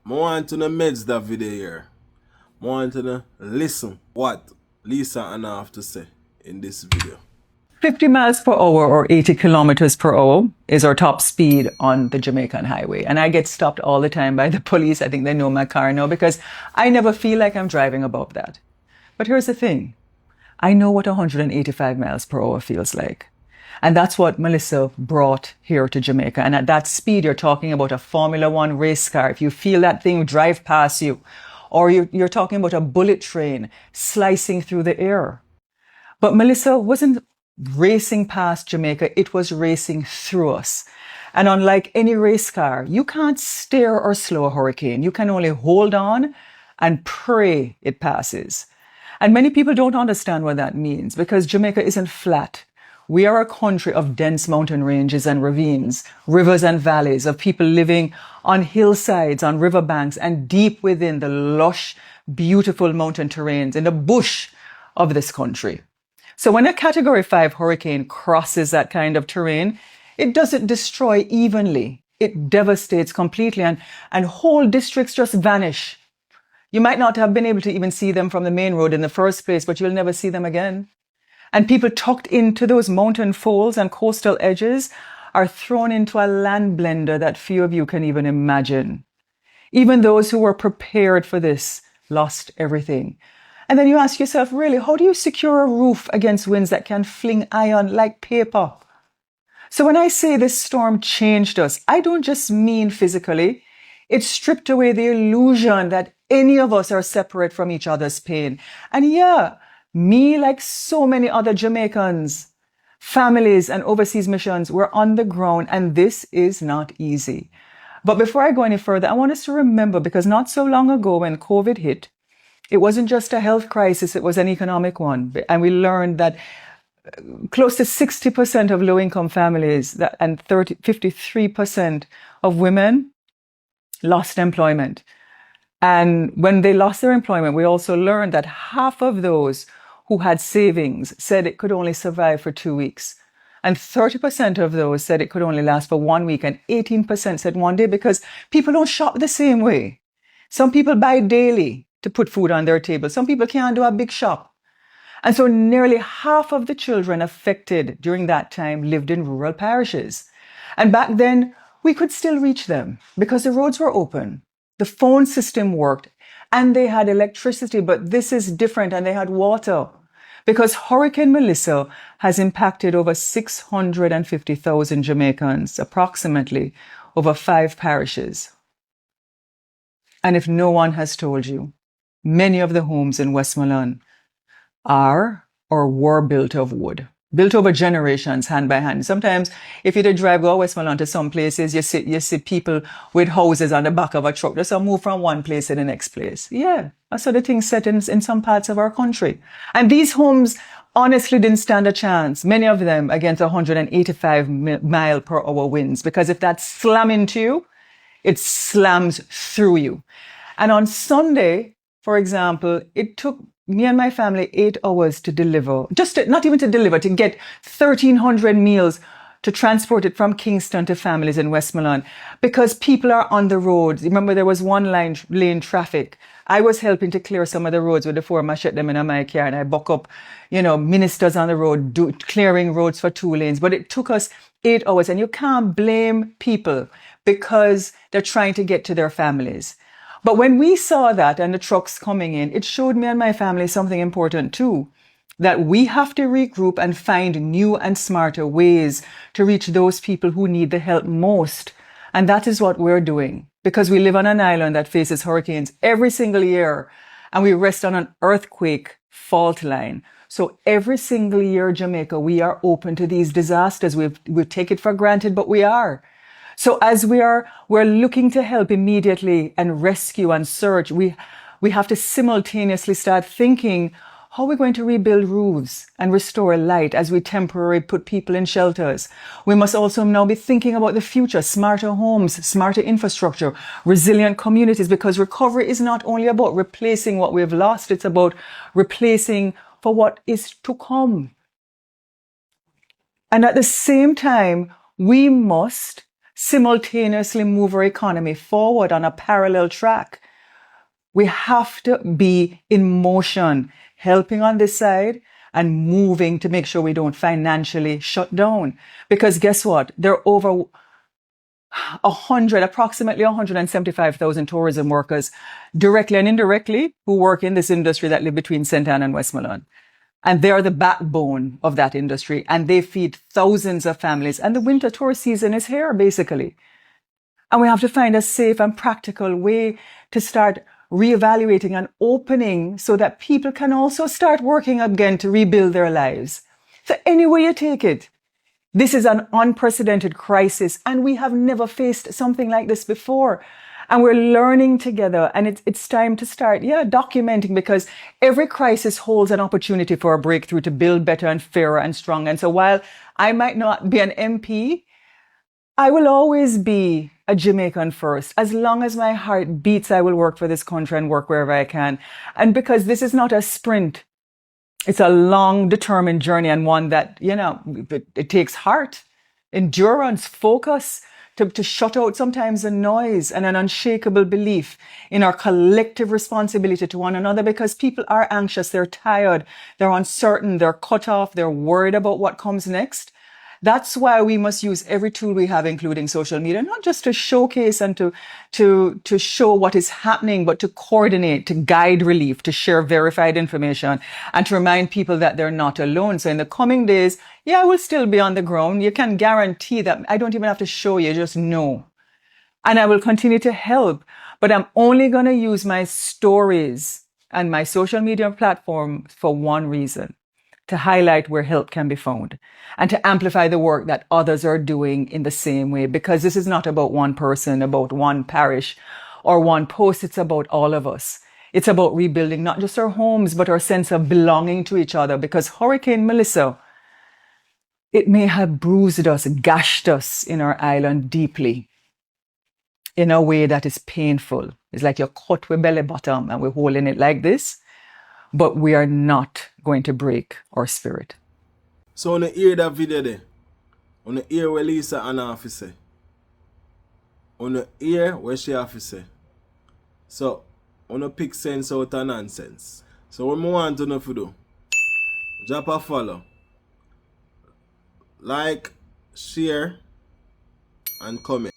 I want to meds that video here. I want to listen what Lisa and I have to say in this video. 50 miles per hour or 80 kilometers per hour is our top speed on the Jamaican highway. And I get stopped all the time by the police. I think they know my car now because I never feel like I'm driving above that. But here's the thing. I know what 185 miles per hour feels like. And that's what Mellissa brought here to Jamaica. And at that speed, you're talking about a Formula One race car. If you feel that thing drive past you, or you're talking about a bullet train slicing through the air. But Mellissa wasn't racing past Jamaica. It was racing through us. And unlike any race car, you can't steer or slow a hurricane. You can only hold on and pray it passes. And many people don't understand what that means because Jamaica isn't flat. We are a country of dense mountain ranges and ravines, rivers and valleys, of people living on hillsides, on riverbanks, and deep within the lush, beautiful mountain terrains in the bush of this country. So when a Category 5 hurricane crosses that kind of terrain, it doesn't destroy evenly. It devastates completely, and whole districts just vanish. You might not have been able to even see them from the main road in the first place, but you'll never see them again. And people tucked into those mountain folds and coastal edges are thrown into a land blender that few of you can even imagine. Even those who were prepared for this lost everything. And then you ask yourself, really, how do you secure a roof against winds that can fling iron like paper? So when I say this storm changed us, I don't just mean physically. It stripped away the illusion that any of us are separate from each other's pain. And yeah, me, like so many other Jamaicans, families and overseas missions, were on the ground, and this is not easy. But before I go any further, I want us to remember, because not so long ago when COVID hit, it wasn't just a health crisis, it was an economic one. And we learned that close to 60% of low-income families and 53% of women lost employment. And when they lost their employment, we also learned that half of those who had savings said it could only survive for 2 weeks. And 30% of those said it could only last for 1 week. And 18% said 1 day, because people don't shop the same way. Some people buy daily to put food on their table. Some people can't do a big shop. And so nearly half of the children affected during that time lived in rural parishes. And back then, we could still reach them because the roads were open. The phone system worked and they had electricity, but this is different, and they had water because Hurricane Mellisa has impacted over 650,000 Jamaicans, approximately over 5 parishes. And if no one has told you, many of the homes in Westmoreland are or were built of wood, built over generations, hand by hand. Sometimes, if you did drive go Westmoreland to some places, you see people with houses on the back of a truck. Just move from one place to the next place. Yeah, that's how the things set in some parts of our country. And these homes honestly didn't stand a chance, many of them against 185 mile per hour winds, because if that slam into you, it slams through you. And on Sunday, for example, it took me and my family 8 hours to deliver, not even to deliver, to get 1,300 meals to transport it from Kingston to families in Westmoreland, because people are on the roads. Remember, there was one lane traffic. I was helping to clear some of the roads with the 4 machete them in my car, and I buck up, ministers on the road, clearing roads for 2 lanes. But it took us 8 hours, and you can't blame people because they're trying to get to their families. But when we saw that and the trucks coming in, it showed me and my family something important too, that we have to regroup and find new and smarter ways to reach those people who need the help most. And that is what we're doing, because we live on an island that faces hurricanes every single year, and we rest on an earthquake fault line. So every single year, Jamaica, we are open to these disasters. We take it for granted, but we are. So as we're looking to help immediately and rescue and search, we have to simultaneously start thinking, how are we going to rebuild roofs and restore light as we temporarily put people in shelters? We must also now be thinking about the future, smarter homes, smarter infrastructure, resilient communities, because recovery is not only about replacing what we've lost, it's about replacing for what is to come. And at the same time, we must simultaneously move our economy forward on a parallel track. We have to be in motion, helping on this side and moving to make sure we don't financially shut down. Because guess what? There are over approximately 175,000 tourism workers, directly and indirectly, who work in this industry that live between St. Anne and Westmoreland. And they are the backbone of that industry, and they feed thousands of families. And the winter tour season is here, basically. And we have to find a safe and practical way to start reevaluating and opening so that people can also start working again to rebuild their lives. So any way you take it, this is an unprecedented crisis, and we have never faced something like this before. And we're learning together, and it's time to start, documenting, because every crisis holds an opportunity for a breakthrough to build better and fairer and stronger. And so while I might not be an MP, I will always be a Jamaican first. As long as my heart beats, I will work for this country and work wherever I can. And because this is not a sprint, it's a long, determined journey, and one that, it takes heart, endurance, focus to shut out sometimes the noise, and an unshakable belief in our collective responsibility to one another, because people are anxious, they're tired, they're uncertain, they're cut off, they're worried about what comes next. That's why we must use every tool we have, including social media, not just to showcase and to show what is happening, but to coordinate, to guide relief, to share verified information, and to remind people that they're not alone. So in the coming days, I will still be on the ground. You can guarantee that I don't even have to show you, just know. And I will continue to help, but I'm only going to use my stories and my social media platform for one reason: to highlight where help can be found and to amplify the work that others are doing in the same way. Because this is not about one person, about one parish or one post. It's about all of us. It's about rebuilding not just our homes, but our sense of belonging to each other. Because Hurricane Mellisa, it may have bruised us, gashed us in our island deeply in a way that is painful. It's like you're cut with belly bottom and we're holding it like this. But we are not going to break our spirit. So, on the hear that video there, on the hear what Lisa Hanna have to say, on the hear what she have to say. So, on the pick sense out of nonsense. So, what I want to know if you do, drop a follow, like, share, and comment.